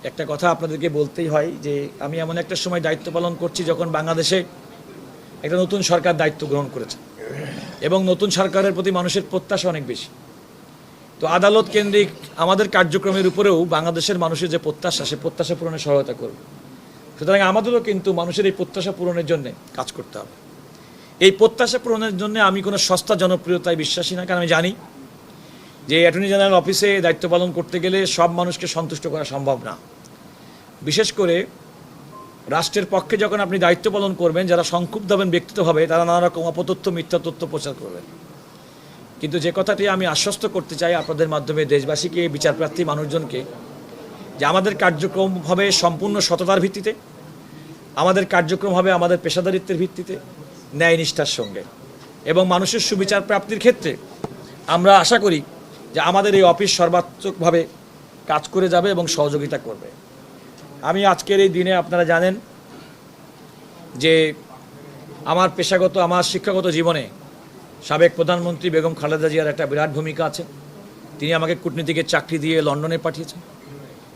একটা কথা আপনাদেরকে বলতেই হয় যে আমি এমন একটা সময় দায়িত্ব পালন করছি যখন বাংলাদেশে একটা নতুন সরকার দায়িত্ব গ্রহণ করেছে এবং নতুন সরকারের প্রতি মানুষের প্রত্যাশা অনেক বেশি। তো আদালত কেন্দ্রিক আমাদের কার্যক্রমের উপরেও বাংলাদেশের মানুষের যে প্রত্যাশা, সে প্রত্যাশা পূরণে সহায়তা করবে। সুতরাং আমাদেরও কিন্তু মানুষের এই প্রত্যাশা পূরণের জন্য কাজ করতে হবে। এই প্রত্যাশা পূরণের জন্য আমি কোনো সস্তা জনপ্রিয়তায় বিশ্বাসী না, কারণ আমি জানি যে অ্যাটর্নি জেনারেল অফিসে দায়িত্ব পালন করতে গেলে সব মানুষকে সন্তুষ্ট করা সম্ভব না। বিশেষ করে রাষ্ট্রের পক্ষে যখন আপনি দায়িত্ব পালন করবেন, যারা সংক্ষুব্ধ হবেন ব্যক্তিগতভাবে, তারা নানা রকম অপতথ্য, মিথ্যা তথ্য প্রচার করবেন। কিন্তু যে কথাটি আমি আশ্বস্ত করতে চাই আপনাদের মাধ্যমে দেশবাসীকে, বিচারপ্রার্থী মানুষজনকে, যে আমাদের কার্যক্রম হবে সম্পূর্ণ সততার ভিত্তিতে, আমাদের কার্যক্রম হবে আমাদের পেশাদারিত্বের ভিত্তিতে, ন্যায় নিষ্ঠার সঙ্গে, এবং মানুষের সুবিচার প্রাপ্তির ক্ষেত্রে আমরা আশা করি যে আমাদের এই অফিস সর্বাত্মকভাবে কাজ করে যাবে এবং সহযোগিতা করবে। আমি আজকের এই দিনে, আপনারা জানেন যে আমার পেশাগত, আমার শিক্ষাগত জীবনে সাবেক প্রধানমন্ত্রী বেগম খালেদা জিয়ার একটা বিরাট ভূমিকা আছে। তিনি আমাকে কূটনীতিকের চাকরি দিয়ে লন্ডনে পাঠিয়েছেন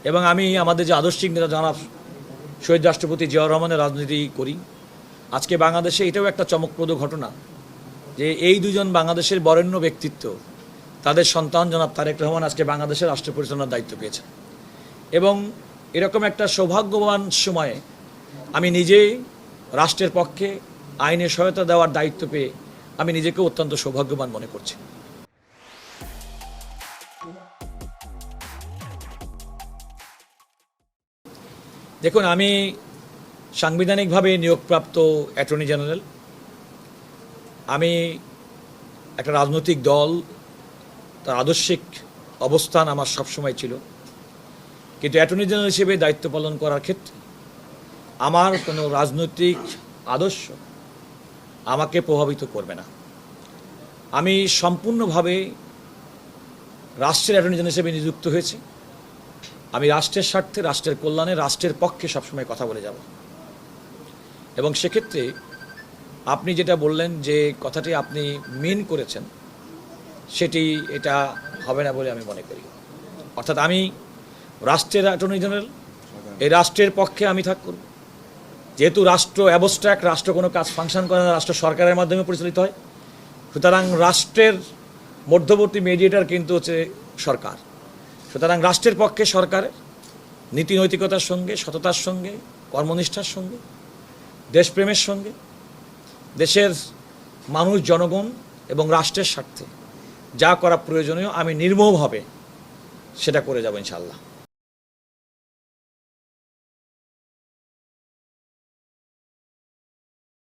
এবং আমি আমাদের যে আদর্শিক নেতা জনাব শহীদ রাষ্ট্রপতি জিয়াউর রহমানের রাজনীতি করি। আজকে বাংলাদেশে এটাও একটা চমকপ্রদ ঘটনা যে এই দুজন বাংলাদেশের বরেণ্য ব্যক্তিত্ব, তাদের সন্তান জনাব তারেক রহমান আজকে বাংলাদেশের রাষ্ট্র পরিচালনার দায়িত্ব পেয়েছেন। এবং এরকম একটা সৌভাগ্যবান সময়ে আমি নিজেই রাষ্ট্রের পক্ষে আইনের সহায়তা দেওয়ার দায়িত্ব পেয়ে আমি নিজেকে অত্যন্ত সৌভাগ্যবান মনে করছি। দেখুন, আমি সাংবিধানিকভাবে নিয়োগপ্রাপ্ত অ্যাটর্নি জেনারেল। আমি একটা রাজনৈতিক দল, তার আদর্শিক অবস্থান আমার সবসময় ছিল, কিন্তু অ্যাটর্নি জেনারেল হিসেবে দায়িত্ব পালন করার ক্ষেত্রে আমার কোনো রাজনৈতিক আদর্শ আমাকে প্রভাবিত করবে না। আমি সম্পূর্ণভাবে রাষ্ট্রের অ্যাটর্নি জেনারেল হিসেবে নিযুক্ত হয়েছি। আমি রাষ্ট্রের স্বার্থে, রাষ্ট্রের কল্যাণে, রাষ্ট্রের পক্ষে সবসময় কথা বলে যাব। এবং সেক্ষেত্রে আপনি যেটা বললেন, যে কথাটি আপনি মিন করেছেন, সেটি এটা হবে না বলে আমি মনে করি। অর্থাৎ আমি রাষ্ট্রের অ্যাটর্নি জেনারেল, এই রাষ্ট্রের পক্ষে আমি থাকব। যেহেতু রাষ্ট্র অ্যাবস্ট্রাক্ট, রাষ্ট্র কোনো কাজ ফাংশন করে না, রাষ্ট্র সরকারের মাধ্যমে পরিচালিত হয়। সুতরাং রাষ্ট্রের মধ্যবর্তী মিডিয়েটর কিন্তু হচ্ছে সরকার। সুতরাং রাষ্ট্রের পক্ষে সরকারের নীতি নৈতিকতার সঙ্গে, সততার সঙ্গে, কর্মনিষ্ঠার সঙ্গে, দেশপ্রেমের সঙ্গে, দেশের মানুষ, জনগণ এবং রাষ্ট্রের স্বার্থে যা করা প্রয়োজনীয় আমি নির্মমভাবে সেটা করে যাব ইনশাআল্লাহ।